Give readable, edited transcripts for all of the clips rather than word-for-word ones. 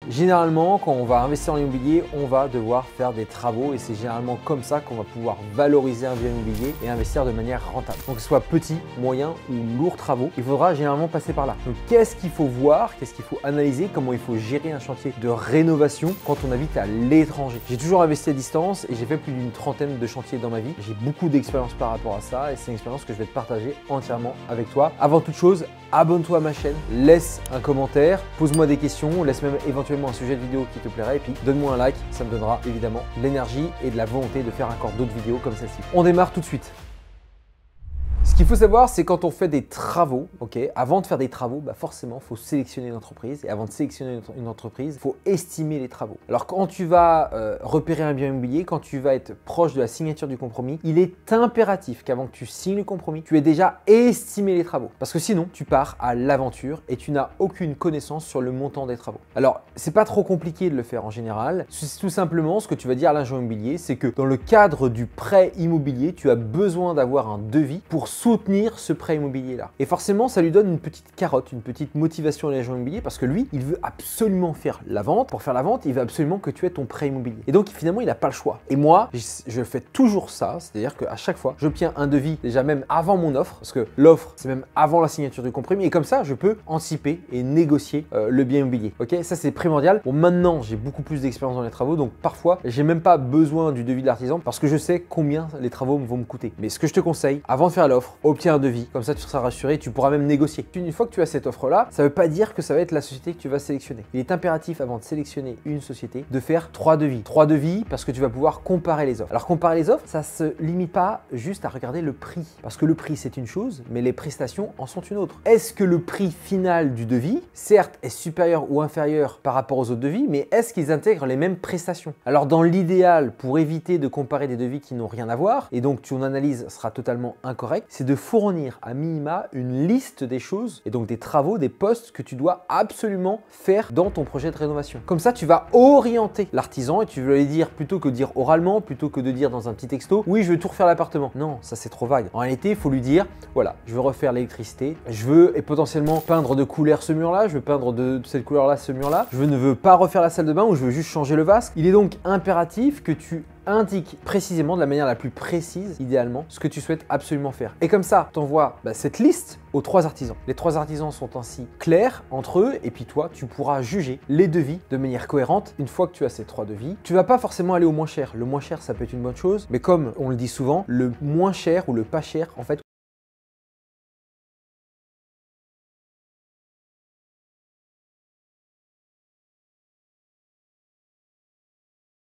Généralement, quand on va investir en immobilier, on va devoir faire des travaux et c'est généralement comme ça qu'on va pouvoir valoriser un bien immobilier et investir de manière rentable. Donc que ce soit petit, moyen ou lourd travaux, il faudra généralement passer par là. Donc qu'est-ce qu'il faut voir, qu'est-ce qu'il faut analyser, comment il faut gérer un chantier de rénovation quand on habite à l'étranger. J'ai toujours investi à distance et j'ai fait plus d'une trentaine de chantiers dans ma vie. J'ai beaucoup d'expérience par rapport à ça et c'est une expérience que je vais te partager entièrement avec toi. Avant toute chose, abonne-toi à ma chaîne, laisse un commentaire, pose-moi des questions, laisse même éventuellement un sujet de vidéo qui te plairait et puis donne-moi un like, ça me donnera évidemment de l'énergie et de la volonté de faire encore d'autres vidéos comme celle-ci. On démarre tout de suite. Ce qu'il faut savoir, c'est quand on fait des travaux, avant de faire des travaux, forcément, il faut sélectionner une entreprise. Et avant de sélectionner une entreprise, il faut estimer les travaux. Alors, quand tu vas repérer un bien immobilier, quand tu vas être proche de la signature du compromis, il est impératif qu'avant que tu signes le compromis, tu aies déjà estimé les travaux. Parce que sinon, tu pars à l'aventure et tu n'as aucune connaissance sur le montant des travaux. Alors, c'est pas trop compliqué de le faire en général. C'est tout simplement ce que tu vas dire à l'agent immobilier, c'est que dans le cadre du prêt immobilier, tu as besoin d'avoir un devis pour soutenir ce prêt immobilier-là. Et forcément, ça lui donne une petite carotte, une petite motivation à l'agent immobilier parce que lui, il veut absolument faire la vente. Pour faire la vente, il veut absolument que tu aies ton prêt immobilier. Et donc, finalement, il n'a pas le choix. Et moi, je fais toujours ça, c'est-à-dire qu'à chaque fois, j'obtiens un devis déjà même avant mon offre, parce que l'offre, c'est même avant la signature du compromis. Et comme ça, je peux anticiper et négocier le bien immobilier. Ok, ça, c'est primordial. Bon, maintenant, j'ai beaucoup plus d'expérience dans les travaux, donc parfois, j'ai même pas besoin du devis de l'artisan parce que je sais combien les travaux vont me coûter. Mais ce que je te conseille, avant de faire l'offre, obtiens un devis, comme ça tu seras rassuré, tu pourras même négocier. Une fois que tu as cette offre-là, ça ne veut pas dire que ça va être la société que tu vas sélectionner. Il est impératif avant de sélectionner une société de faire 3 devis. 3 devis parce que tu vas pouvoir comparer les offres. Alors comparer les offres, ça ne se limite pas juste à regarder le prix. Parce que le prix c'est une chose, mais les prestations en sont une autre. Est-ce que le prix final du devis, certes, est supérieur ou inférieur par rapport aux autres devis, mais est-ce qu'ils intègrent les mêmes prestations? Alors dans l'idéal, pour éviter de comparer des devis qui n'ont rien à voir, et donc ton analyse sera totalement incorrecte, c'est de fournir à minima une liste des choses et donc des travaux, des postes que tu dois absolument faire dans ton projet de rénovation. Comme ça, tu vas orienter l'artisan et tu vas lui dire, plutôt que de dire oralement, plutôt que de dire dans un petit texto, oui, je veux tout refaire l'appartement. Non, ça c'est trop vague. En réalité, il faut lui dire, voilà, je veux refaire l'électricité, je veux et potentiellement peindre de couleur ce mur-là, je veux peindre de cette couleur-là ce mur-là, je ne veux pas refaire la salle de bain ou je veux juste changer le vasque. Il est donc impératif que tu indique précisément, de la manière la plus précise, idéalement, ce que tu souhaites absolument faire. Et comme ça, tu envoies cette liste aux 3 artisans. Les 3 artisans sont ainsi clairs entre eux et puis toi, tu pourras juger les devis de manière cohérente. Une fois que tu as ces 3 devis, tu vas pas forcément aller au moins cher. Le moins cher, ça peut être une bonne chose, mais comme on le dit souvent, le moins cher ou le pas cher, en fait,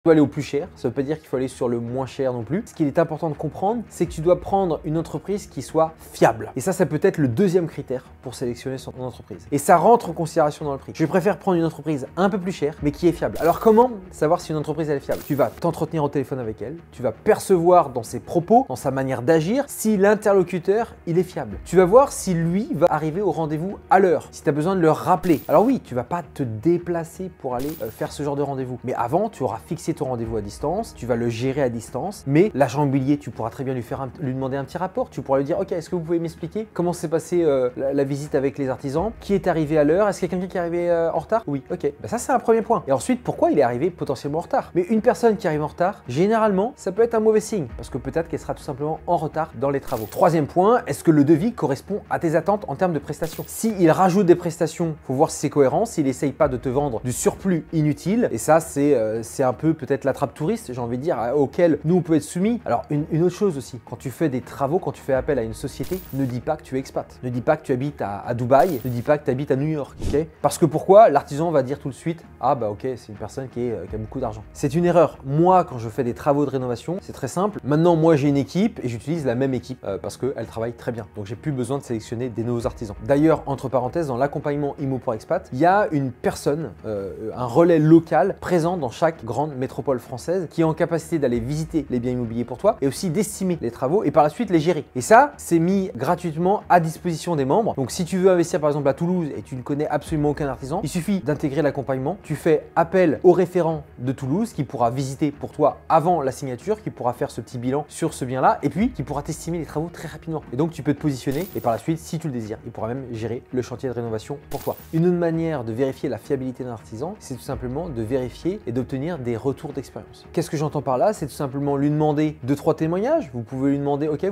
tu dois aller au plus cher, ça ne veut pas dire qu'il faut aller sur le moins cher non plus. Ce qu'il est important de comprendre, c'est que tu dois prendre une entreprise qui soit fiable. Et ça peut être le deuxième critère pour sélectionner son entreprise. Et ça rentre en considération dans le prix. Je préfère prendre une entreprise un peu plus chère, mais qui est fiable. Alors comment savoir si une entreprise elle est fiable? Tu vas t'entretenir au téléphone avec elle, tu vas percevoir dans ses propos, dans sa manière d'agir, si l'interlocuteur il est fiable. Tu vas voir si lui va arriver au rendez-vous à l'heure, si tu as besoin de le rappeler. Alors oui, tu vas pas te déplacer pour aller faire ce genre de rendez-vous. Mais avant, tu auras fixé ton rendez-vous à distance, tu vas le gérer à distance, mais l'agent immobilier, tu pourras très bien lui demander un petit rapport, tu pourras lui dire, ok, est-ce que vous pouvez m'expliquer comment s'est passée la visite avec les artisans, qui est arrivé à l'heure, est-ce qu'il y a quelqu'un qui est arrivé en retard? Oui, ok, ça c'est un premier point. Et ensuite, pourquoi il est arrivé potentiellement en retard? Mais une personne qui arrive en retard, généralement, ça peut être un mauvais signe, parce que peut-être qu'elle sera tout simplement en retard dans les travaux. Troisième point, est-ce que le devis correspond à tes attentes en termes de prestations? S'il rajoute des prestations, faut voir si c'est cohérent, s'il essaye pas de te vendre du surplus inutile, et ça c'est un peu peut-être l'attrape touriste, j'ai envie de dire, auquel nous on peut être soumis. Alors une autre chose aussi, quand tu fais des travaux, quand tu fais appel à une société, ne dis pas que tu es expat, ne dis pas que tu habites à Dubaï, ne dis pas que tu habites à New York, ok? Parce que pourquoi? L'artisan va dire tout de suite, ah bah ok, c'est une personne qui a beaucoup d'argent. C'est une erreur. Moi, quand je fais des travaux de rénovation, c'est très simple. Maintenant, moi j'ai une équipe et j'utilise la même équipe parce qu'elle travaille très bien. Donc j'ai plus besoin de sélectionner des nouveaux artisans. D'ailleurs, entre parenthèses, dans l'accompagnement IMO pour expat, il y a une personne, un relais local présent dans chaque grande métropole métropole française qui est en capacité d'aller visiter les biens immobiliers pour toi et aussi d'estimer les travaux et par la suite les gérer. Et ça, c'est mis gratuitement à disposition des membres. Donc si tu veux investir par exemple à Toulouse et tu ne connais absolument aucun artisan, il suffit d'intégrer l'accompagnement. Tu fais appel au référent de Toulouse qui pourra visiter pour toi avant la signature, qui pourra faire ce petit bilan sur ce bien-là et puis qui pourra t'estimer les travaux très rapidement. Et donc tu peux te positionner et par la suite, si tu le désires, il pourra même gérer le chantier de rénovation pour toi. Une autre manière de vérifier la fiabilité d'un artisan, c'est tout simplement de vérifier et d'obtenir des retours d'expérience. Qu'est-ce que j'entends par là? C'est tout simplement lui demander 2-3 témoignages. Vous pouvez lui demander, ok,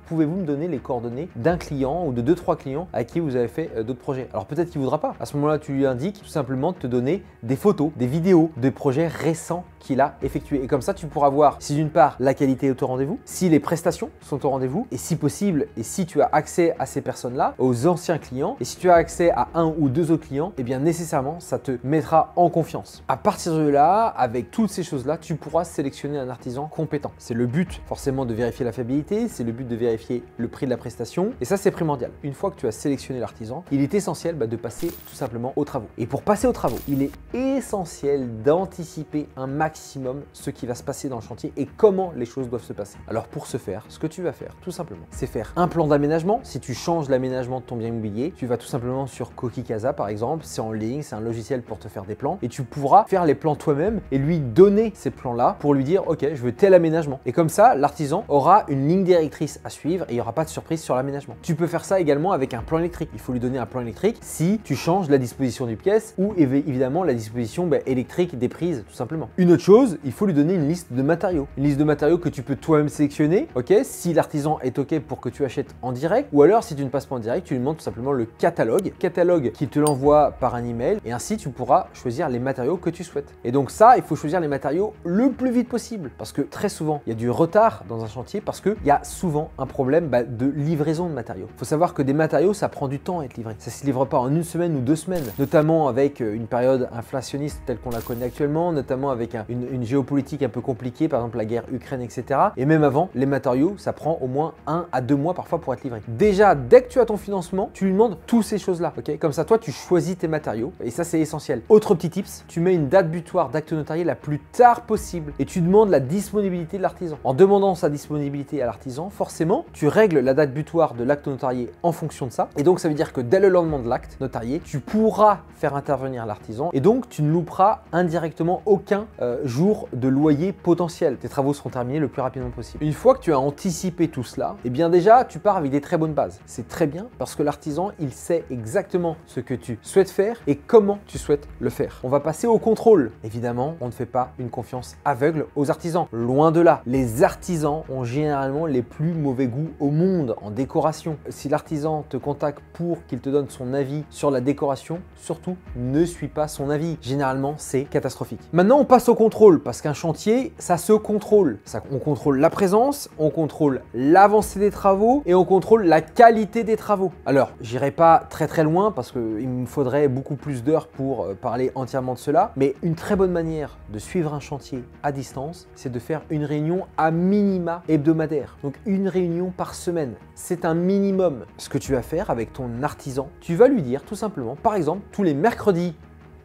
pouvez-vous me donner les coordonnées d'un client ou de 2-3 clients à qui vous avez fait d'autres projets? Alors peut-être qu'il ne voudra pas. À ce moment-là, tu lui indiques tout simplement de te donner des photos, des vidéos de projets récents qu'il a effectués. Et comme ça, tu pourras voir si d'une part la qualité est au rendez-vous, si les prestations sont au rendez-vous et si possible, et si tu as accès à ces personnes-là, aux anciens clients, et si tu as accès à un ou deux autres clients, et bien nécessairement, ça te mettra en confiance. À partir de là, avec toutes ces choses-là, tu pourras sélectionner un artisan compétent. C'est le but forcément de vérifier la fiabilité, c'est le but de vérifier le prix de la prestation et ça c'est primordial. Une fois que tu as sélectionné l'artisan, il est essentiel de passer tout simplement aux travaux. Et pour passer aux travaux, il est essentiel d'anticiper un maximum ce qui va se passer dans le chantier et comment les choses doivent se passer. Alors pour ce faire, ce que tu vas faire tout simplement, c'est faire un plan d'aménagement. Si tu changes l'aménagement de ton bien immobilier, tu vas tout simplement sur Cookie-Casa par exemple, c'est en ligne, c'est un logiciel pour te faire des plans et tu pourras faire les plans toi-même et lui donner ces plans-là pour lui dire ok, je veux tel aménagement. Et comme ça, l'artisan aura une ligne directrice à suivre et il n'y aura pas de surprise sur l'aménagement. Tu peux faire ça également avec un plan électrique. Il faut lui donner un plan électrique si tu changes la disposition du pièce ou évidemment la disposition électrique des prises tout simplement. Une autre chose, il faut lui donner une liste de matériaux. Une liste de matériaux que tu peux toi-même sélectionner, ok, si l'artisan est ok pour que tu achètes en direct ou alors si tu ne passes pas en direct, tu lui demandes tout simplement le catalogue qui te l'envoie par un email et ainsi tu pourras choisir les matériaux que tu souhaites. Et donc ça, il faut choisir les matériaux le plus vite possible parce que très souvent, il y a du retard dans un chantier parce qu'il y a souvent un problème de livraison de matériaux. Il faut savoir que des matériaux, ça prend du temps à être livré. Ça ne se livre pas en une semaine ou 2 semaines, notamment avec une période inflationniste telle qu'on la connaît actuellement, notamment avec une géopolitique un peu compliquée, par exemple la guerre Ukraine, etc. Et même avant, les matériaux, ça prend au moins 1 à 2 mois parfois pour être livré. Déjà, dès que tu as ton financement, tu lui demandes toutes ces choses-là. Ok, comme ça, toi, tu choisis tes matériaux et ça, c'est essentiel. Autre petit tips, tu mets une date butoir d'acte notarié la plus tard possible et tu demandes la disponibilité de l'artisan. En demandant sa disponibilité à l'artisan, forcément, tu règles la date butoir de l'acte notarié en fonction de ça. Et donc, ça veut dire que dès le lendemain de l'acte notarié, tu pourras faire intervenir l'artisan et donc tu ne louperas indirectement aucun jour de loyer potentiel. Tes travaux seront terminés le plus rapidement possible. Une fois que tu as anticipé tout cela, et bien déjà, tu pars avec des très bonnes bases. C'est très bien parce que l'artisan, il sait exactement ce que tu souhaites faire et comment tu souhaites le faire. On va passer au contrôle. Évidemment, on ne fait pas une confiance aveugle aux artisans. Loin de là. Les artisans ont généralement les plus mauvais goûts au monde en décoration. Si l'artisan te contacte pour qu'il te donne son avis sur la décoration, surtout ne suis pas son avis. Généralement, c'est catastrophique. Maintenant, on passe au contrôle parce qu'un chantier, ça se contrôle. On contrôle la présence, on contrôle l'avancée des travaux et on contrôle la qualité des travaux. Alors, j'irai pas très loin parce qu'il me faudrait beaucoup plus d'heures pour parler entièrement de cela, mais une très bonne manière de suivre un chantier à distance, c'est de faire une réunion à minima hebdomadaire. Donc une réunion par semaine, c'est un minimum. Ce que tu vas faire avec ton artisan, tu vas lui dire tout simplement, par exemple, tous les mercredis,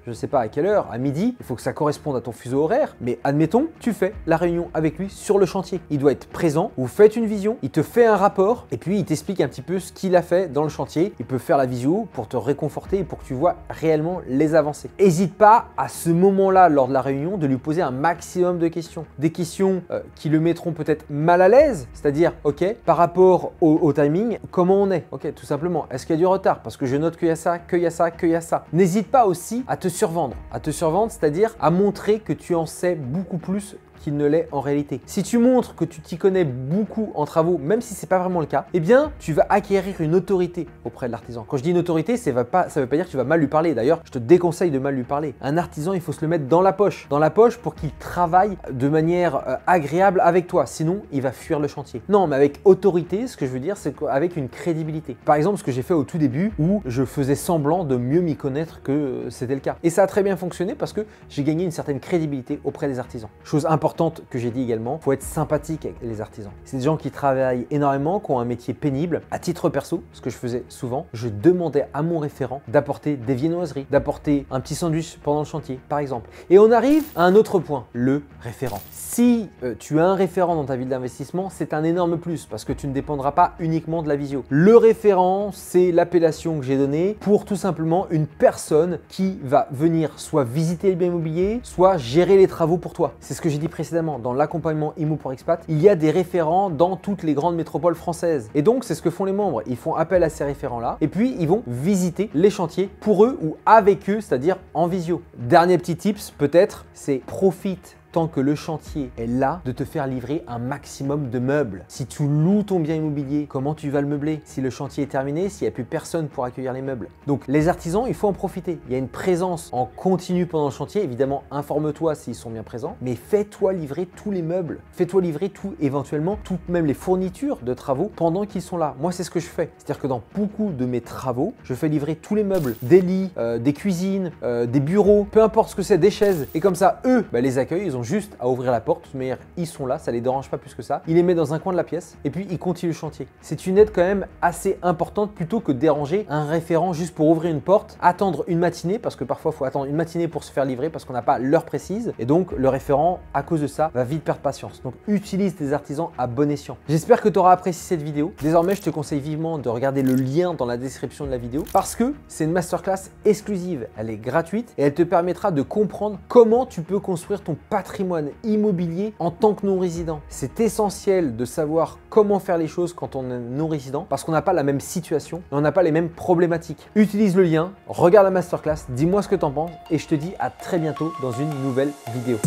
je ne sais pas à quelle heure, à midi, il faut que ça corresponde à ton fuseau horaire, mais admettons, tu fais la réunion avec lui sur le chantier. Il doit être présent, vous faites une vision, il te fait un rapport et puis il t'explique un petit peu ce qu'il a fait dans le chantier. Il peut faire la visio pour te réconforter et pour que tu vois réellement les avancées. N'hésite pas à ce moment-là, lors de la réunion, de lui poser un maximum de questions. Des questions qui le mettront peut-être mal à l'aise, c'est-à-dire, ok, par rapport au timing, comment on est? Ok, tout simplement, est-ce qu'il y a du retard? Parce que je note qu'il y a ça, qu'il y a ça, qu'il y a ça. N'hésite pas aussi à te survendre, c'est-à-dire à montrer que tu en sais beaucoup plus qu'il ne l'est en réalité. Si tu montres que tu t'y connais beaucoup en travaux, même si ce n'est pas vraiment le cas, eh bien, tu vas acquérir une autorité auprès de l'artisan. Quand je dis une autorité, ça ne veut pas dire que tu vas mal lui parler. D'ailleurs, je te déconseille de mal lui parler. Un artisan, il faut se le mettre dans la poche pour qu'il travaille de manière agréable avec toi. Sinon, il va fuir le chantier. Non, mais avec autorité, ce que je veux dire, c'est qu'avec une crédibilité. Par exemple, ce que j'ai fait au tout début, où je faisais semblant de mieux m'y connaître que c'était le cas. Et ça a très bien fonctionné parce que j'ai gagné une certaine crédibilité auprès des artisans. Chose importante importante que j'ai dit également, il faut être sympathique avec les artisans. C'est des gens qui travaillent énormément, qui ont un métier pénible. À titre perso, ce que je faisais souvent, je demandais à mon référent d'apporter des viennoiseries, d'apporter un petit sandwich pendant le chantier, par exemple. Et on arrive à un autre point, le référent. Si tu as un référent dans ta ville d'investissement, c'est un énorme plus parce que tu ne dépendras pas uniquement de la visio. Le référent, c'est l'appellation que j'ai donnée pour tout simplement une personne qui va venir soit visiter le bien immobilier, soit gérer les travaux pour toi. C'est ce que j'ai dit précédemment. Dans l'accompagnement IMO pour expat, il y a des référents dans toutes les grandes métropoles françaises. Et donc, c'est ce que font les membres. Ils font appel à ces référents-là et puis ils vont visiter les chantiers pour eux ou avec eux, c'est-à-dire en visio. Dernier petit tips, peut-être, c'est profite tant que le chantier est là, de te faire livrer un maximum de meubles. Si tu loues ton bien immobilier, comment tu vas le meubler? Si le chantier est terminé, s'il n'y a plus personne pour accueillir les meubles. Donc les artisans, il faut en profiter. Il y a une présence en continu pendant le chantier. Évidemment, informe-toi s'ils sont bien présents, mais fais-toi livrer tous les meubles. Fais-toi livrer tout, éventuellement, toutes même les fournitures de travaux pendant qu'ils sont là. Moi, c'est ce que je fais. C'est-à-dire que dans beaucoup de mes travaux, je fais livrer tous les meubles, des lits, des cuisines, des bureaux, peu importe ce que c'est, des chaises. Et comme ça, eux, les accueillent, ils ont juste à ouvrir la porte, mais ils sont là, ça les dérange pas plus que ça. Ils les mettent dans un coin de la pièce et puis ils continuent le chantier. C'est une aide quand même assez importante plutôt que de déranger un référent juste pour ouvrir une porte, attendre une matinée parce que parfois il faut attendre une matinée pour se faire livrer parce qu'on n'a pas l'heure précise et donc le référent à cause de ça va vite perdre patience. Donc utilise tes artisans à bon escient. J'espère que tu auras apprécié cette vidéo. Désormais, je te conseille vivement de regarder le lien dans la description de la vidéo parce que c'est une masterclass exclusive. Elle est gratuite et elle te permettra de comprendre comment tu peux construire ton patrimoine immobilier en tant que non-résident. C'est essentiel de savoir comment faire les choses quand on est non-résident parce qu'on n'a pas la même situation et on n'a pas les mêmes problématiques. Utilise le lien, regarde la masterclass, dis-moi ce que tu en penses et je te dis à très bientôt dans une nouvelle vidéo.